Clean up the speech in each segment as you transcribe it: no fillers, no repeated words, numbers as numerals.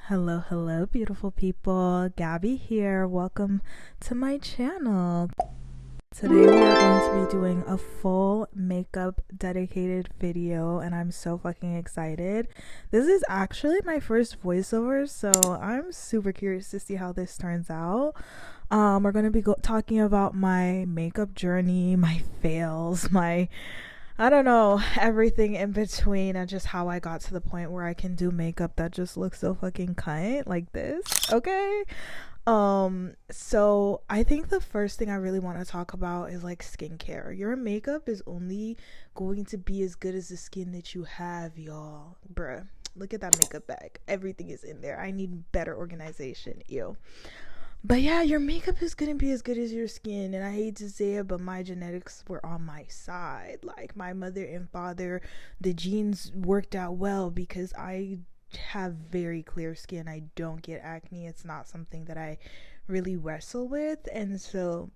Hello, beautiful people. Gabby here. Welcome to my channel. Today we are going to be doing a full makeup dedicated video and I'm so fucking excited. This is actually my first voiceover, so I'm super curious to see how this turns out. We're going to be talking about my makeup journey, my fails, I don't know, everything in between, and just how I got to the point where I can do makeup that just looks so fucking cunt like this. Okay. So I think the first thing I really want to talk about is like skincare. Your makeup is only going to be as good as the skin that you have, y'all. Bruh, look at that makeup bag. Everything is in there. I need better organization. Ew. But yeah, your makeup is gonna be as good as your skin, and I hate to say it, but my genetics were on my side. Like my mother and father, the genes worked out well because I have very clear skin. I don't get acne. It's not something that I really wrestle with, and so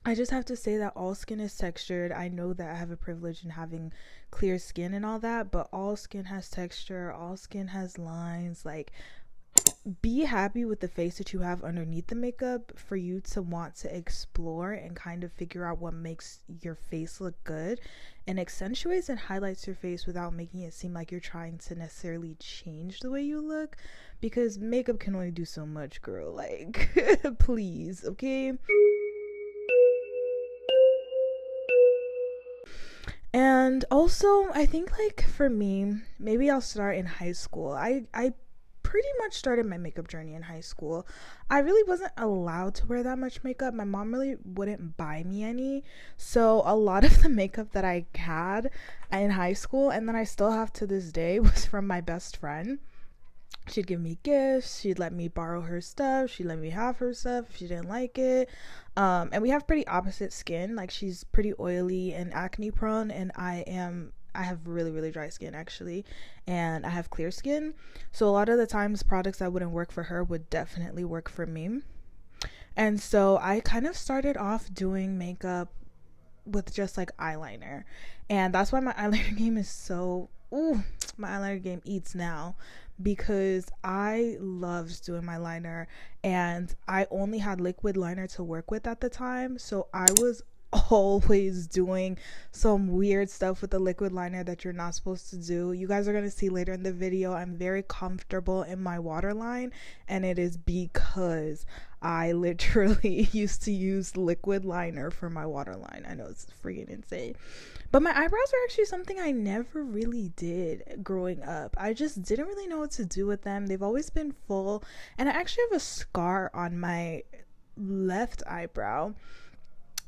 I just have to say that all skin is textured. I know that I have a privilege in having clear skin and all that, but all skin has texture, all skin has lines. Like, be happy with the face that you have underneath the makeup for you to want to explore and kind of figure out what makes your face look good and accentuates and highlights your face without making it seem like you're trying to necessarily change the way you look, because makeup can only do so much, girl. Like please, okay? And also, I think, like, for me, maybe I'll start in high school. I pretty much started my makeup journey in high school. I really wasn't allowed to wear that much makeup. My mom really wouldn't buy me any. So a lot of the makeup that I had in high school, and then I still have to this day, was from my best friend. She'd give me gifts, she'd let me borrow her stuff, she'd let me have her stuff if she didn't like it. And we have pretty opposite skin. Like, she's pretty oily and acne prone, and I have really dry skin actually, and I have clear skin. So a lot of the times products that wouldn't work for her would definitely work for me. And so I kind of started off doing makeup with just like eyeliner. And that's why my eyeliner game is so, my eyeliner game eats now, because I loved doing my liner and I only had liquid liner to work with at the time. So I was always doing some weird stuff with the liquid liner that you're not supposed to do. You guys are going to see later in the video I'm very comfortable in my waterline, and it is because I literally used to use liquid liner for my waterline. I know it's freaking insane, but my eyebrows are actually something I never really did growing up. I just didn't really know what to do with them. They've always been full, and I actually have a scar on my left eyebrow,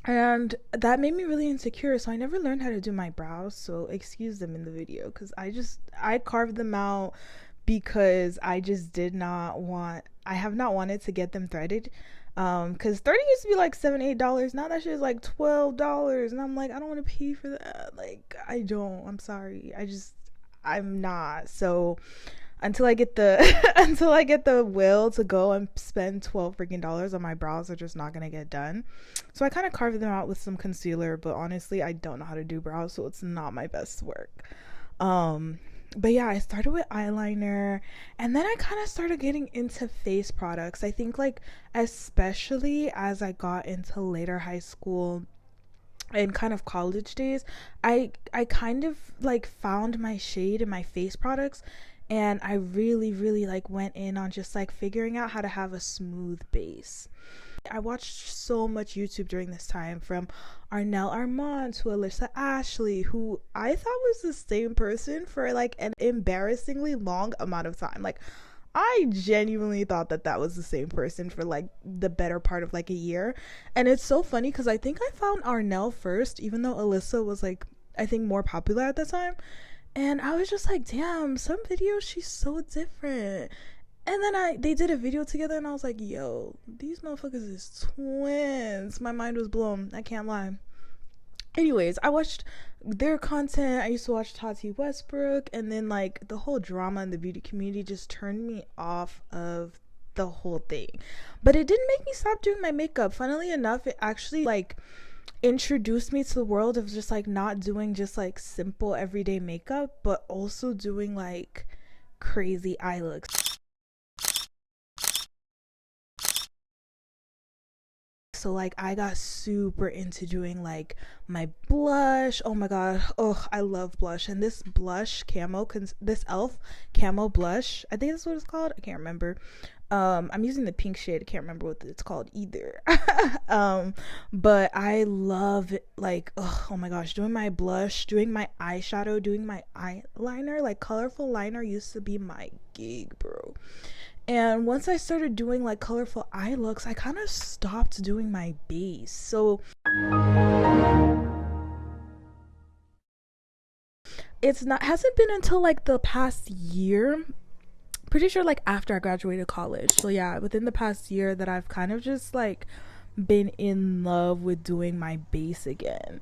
and that made me really insecure, so I never learned how to do my brows. So excuse them in the video, because I carved them out because I just I have not wanted to get them threaded, because threading used to be like $7-8. Now that shit is like $12, and I'm like, I don't want to pay for that. Like, I'm sorry, I'm not. So until I get the until I get the will to go and spend 12 freaking dollars on my brows, are just not gonna get done. So I kind of carved them out with some concealer, but honestly I don't know how to do brows, so it's not my best work. But yeah, I started with eyeliner, and then I kind of started getting into face products. I think, like, especially as I got into later high school and kind of college days, I kind of like found my shade in my face products, and I really like went in on just like figuring out how to have a smooth base. I watched so much YouTube during this time, from Arnell Armand to Alyssa Ashley, who I thought was the same person for like an embarrassingly long amount of time. Like, I genuinely thought that was the same person for like the better part of like a year. And it's so funny because I think I found Arnell first, even though Alyssa was, like, I think more popular at the time. And I was just like, damn, some videos she's so different. And then they did a video together, and I was like, yo, these motherfuckers is twins. My mind was blown, I can't lie. Anyways, I watched their content. I used to watch Tati Westbrook, and then like the whole drama in the beauty community just turned me off of the whole thing. But it didn't make me stop doing my makeup. Funnily enough, it actually like introduced me to the world of just like not doing just like simple everyday makeup, but also doing like crazy eye looks. So like I got super into doing like my blush. Oh my god, oh, I love blush. And this blush camo, this elf camo blush, I think that's what it's called, I can't remember. I'm using the pink shade, I can't remember what it's called either. But I love it, like, oh my gosh, doing my blush, doing my eyeshadow, doing my eyeliner. Like colorful liner used to be my gig, bro. And once I started doing like colorful eye looks, I kind of stopped doing my base. So it's not, hasn't been until like the past year, pretty sure like after I graduated college. So yeah, within the past year that I've kind of just like been in love with doing my base again.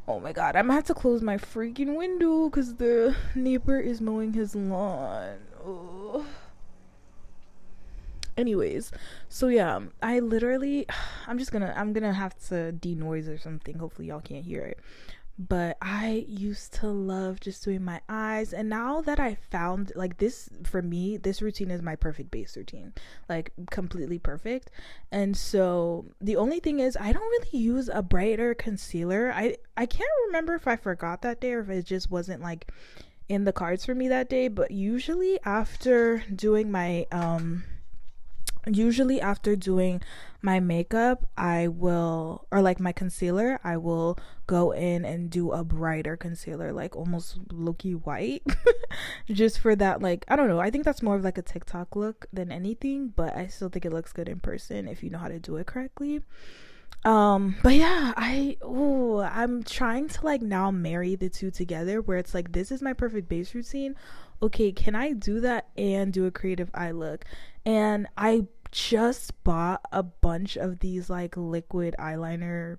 Oh my god, I'm gonna have to close my freaking window because the neighbor is mowing his lawn. Ugh. Anyways, so yeah, I literally I'm gonna have to denoise or something. Hopefully y'all can't hear it. But I used to love just doing my eyes, and now that I found like this, for me this routine is my perfect base routine, like completely perfect. And so the only thing is I don't really use a brighter concealer. I can't remember if I forgot that day or if it just wasn't like in the cards for me that day, but usually after doing my makeup, I will, or like my concealer, I will go in and do a brighter concealer, like almost low-key white. Just for that, like, I don't know, I think that's more of like a TikTok look than anything, but I still think it looks good in person if you know how to do it correctly. But yeah, I'm trying to like now marry the two together, where it's like this is my perfect base routine. Okay, can I do that and do a creative eye look? And I just bought a bunch of these like liquid eyeliner,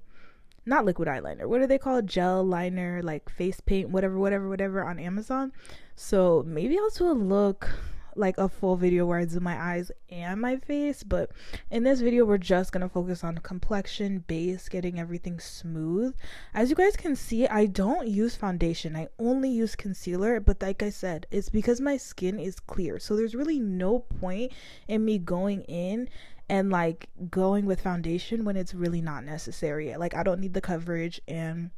not liquid eyeliner, what are they called, gel liner, like face paint, whatever on Amazon. So maybe I'll do a look, like a full video where I do my eyes and my face, but in this video we're just gonna focus on complexion, base, getting everything smooth. As you guys can see, I don't use foundation, I only use concealer, but like I said, it's because my skin is clear, so there's really no point in me going in and like going with foundation when it's really not necessary. Like I don't need the coverage, and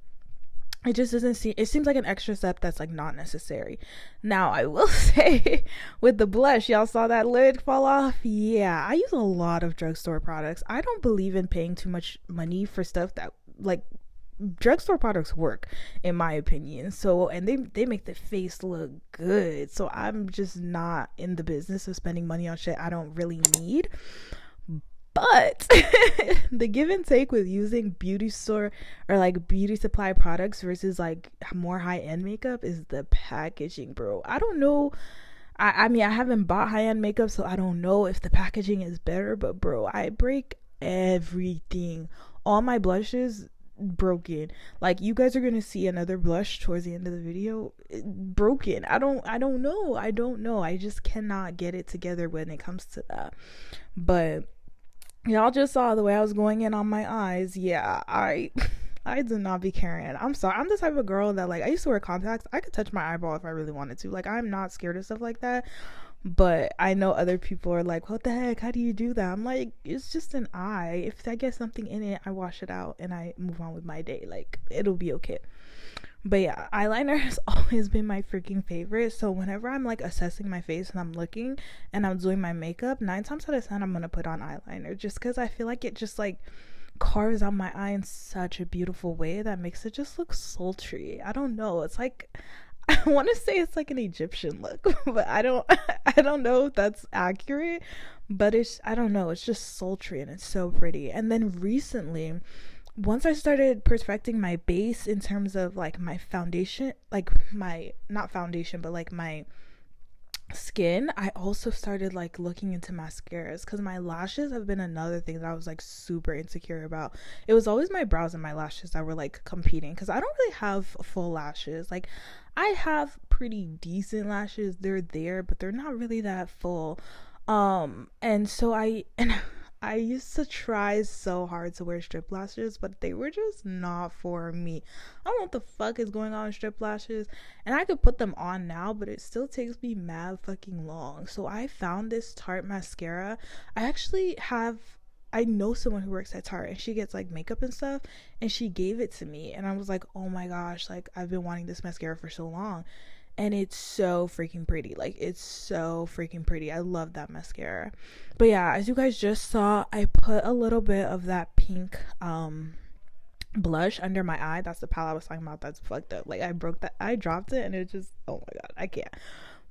it just doesn't seem, it seems like an extra step that's like not necessary. Now I will say, with the blush, y'all saw that lid fall off. Yeah, I use a lot of drugstore products. I don't believe in paying too much money for stuff that, like, drugstore products work in my opinion. So, and they make the face look good, so I'm just not in the business of spending money on shit I don't really need. But the give and take with using beauty store or like beauty supply products versus like more high-end makeup is the packaging, bro. I don't know. I mean, I haven't bought high-end makeup, so I don't know if the packaging is better, but bro, I break everything. All my blushes broken. Like, you guys are gonna see another blush towards the end of the video, broken. I don't know. I just cannot get it together when it comes to that. But y'all just saw the way I was going in on my eyes. Yeah, I do not be caring. I'm sorry. I'm the type of girl that, like, I used to wear contacts. I could touch my eyeball if I really wanted to. Like, I'm not scared of stuff like that. But I know other people are like, what the heck? How do you do that? I'm like, it's just an eye. If I get something in it, I wash it out and I move on with my day. Like, it'll be okay. But yeah, eyeliner has always been my freaking favorite. So whenever I'm like assessing my face and I'm looking and I'm doing my makeup, 9 times out of 10 I'm gonna put on eyeliner, just because I feel like it just like carves out my eye in such a beautiful way that makes it just look sultry. I don't know, it's like, I want to say it's like an Egyptian look, but I don't know if that's accurate, but it's, I don't know, it's just sultry and it's so pretty. And then recently, once I started perfecting my base in terms of like my foundation, like my, not foundation, but like my skin, I also started like looking into mascaras, because my lashes have been another thing that I was like super insecure about. It was always my brows and my lashes that were like competing, because I don't really have full lashes. Like, I have pretty decent lashes, they're there, but they're not really that full. And so I used to try so hard to wear strip lashes, but they were just not for me. I don't know what the fuck is going on with strip lashes, and I could put them on now, but it still takes me mad fucking long. So I found this Tarte mascara. I actually have I know someone who works at Tarte and she gets like makeup and stuff, and she gave it to me and I was like, oh my gosh, like I've been wanting this mascara for so long, and it's so freaking pretty. Like it's so freaking pretty. I love that mascara. But yeah, as you guys just saw, I put a little bit of that pink blush under my eye. That's the palette I was talking about that's fucked up. Like I dropped it and it just, oh my god, I can't.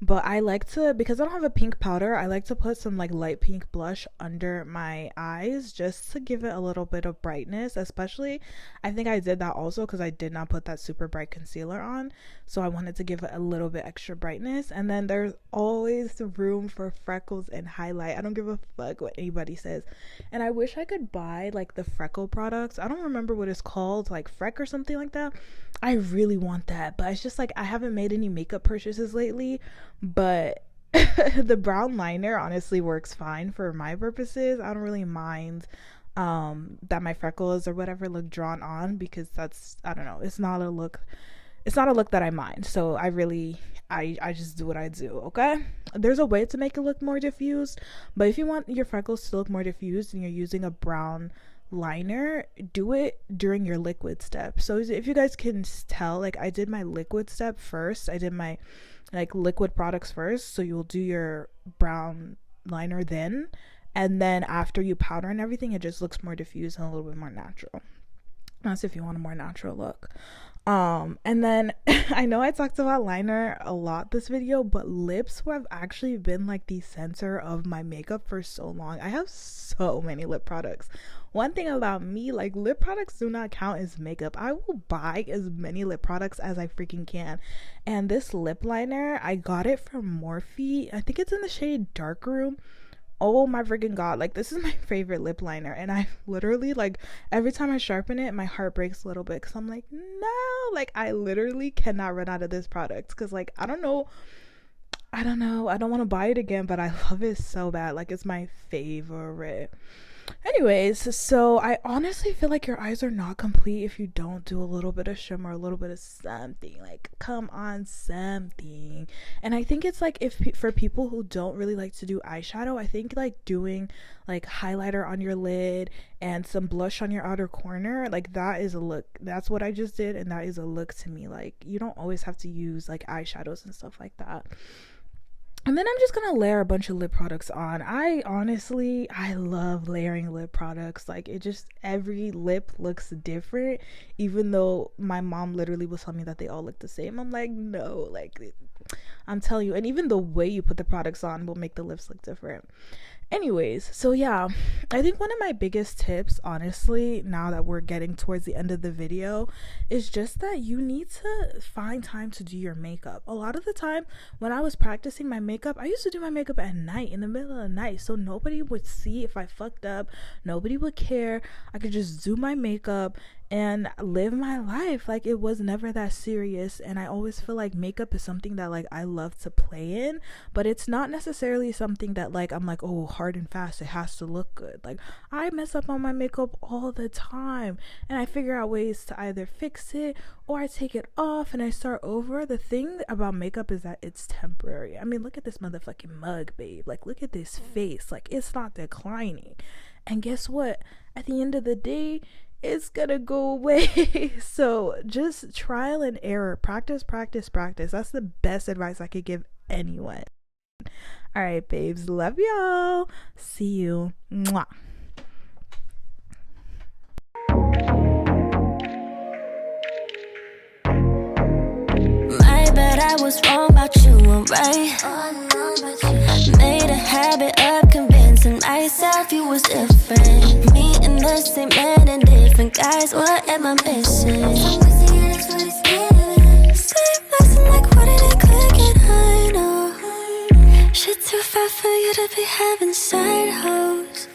But I like to, because I don't have a pink powder, I like to put some like light pink blush under my eyes just to give it a little bit of brightness. Especially, I think I did that also because I did not put that super bright concealer on, so I wanted to give it a little bit extra brightness. And then there's always room for freckles and highlight. I don't give a fuck what anybody says. And I wish I could buy like the freckle products. I don't remember what it's called, like Freck or something like that. I really want that, but it's just like I haven't made any makeup purchases lately. But the brown liner honestly works fine for my purposes. I don't really mind that my freckles or whatever look drawn on, because that's, I don't know, it's not a look that I mind. So I just do what I do. Okay, there's a way to make it look more diffused, but if you want your freckles to look more diffused and you're using a brown liner, do it during your liquid step. So if you guys can tell, like I did my liquid step first. I did my like liquid products first, so you'll do your brown liner then, and then after you powder and everything, it just looks more diffused and a little bit more natural. That's if you want a more natural look. And then I know I talked about liner a lot this video, but lips have actually been like the center of my makeup for so long. I have so many lip products. One thing about me, like lip products do not count as makeup. I will buy as many lip products as I freaking can. And this lip liner, I got it from Morphe. I think it's in the shade Dark Room. Oh my freaking god, like this is my favorite lip liner, and I literally, like, every time I sharpen it my heart breaks a little bit because I'm like, no, like I literally cannot run out of this product, because like I don't know, I don't want to buy it again, but I love it so bad. Like it's my favorite. Anyways, so I honestly feel like your eyes are not complete if you don't do a little bit of shimmer, a little bit of something. Like, come on, something. And I think it's like, if for people who don't really like to do eyeshadow, I think like doing like highlighter on your lid and some blush on your outer corner, like that is a look. That's what I just did, and that is a look to me. Like, you don't always have to use like eyeshadows and stuff like that. And then I'm just gonna layer a bunch of lip products on. I love layering lip products. Like, it just, every lip looks different, even though my mom literally was telling me that they all look the same. I'm like, no, like, I'm telling you. And even the way you put the products on will make the lips look different. Anyways, so yeah, I think one of my biggest tips, honestly, now that we're getting towards the end of the video, is just that you need to find time to do your makeup. A lot of the time when I was practicing my makeup, I used to do my makeup at night, in the middle of the night, so nobody would see if I fucked up. Nobody would care. I could just do my makeup and live my life like it was never that serious. And I always feel like makeup is something that like I love to play in, but it's not necessarily something that like I'm like, oh, hard and fast, it has to look good. Like, I mess up on my makeup all the time, and I figure out ways to either fix it or I take it off and I start over. The thing about makeup is that it's temporary. I mean, look at this motherfucking mug, babe. Like, look at this face. Like, it's not declining. And guess what? At the end of the day, it's gonna go away. So just trial and error, practice. That's the best advice I could give anyone. All right, babes, love y'all. See you. Mwah. My bad, I was wrong about you, I'm right. Made a habit of convincing myself you was different. Me and the same man and different guys, what am I missing? Same lesson, like what did I click it? I know shit too fat for you to be having side hoes.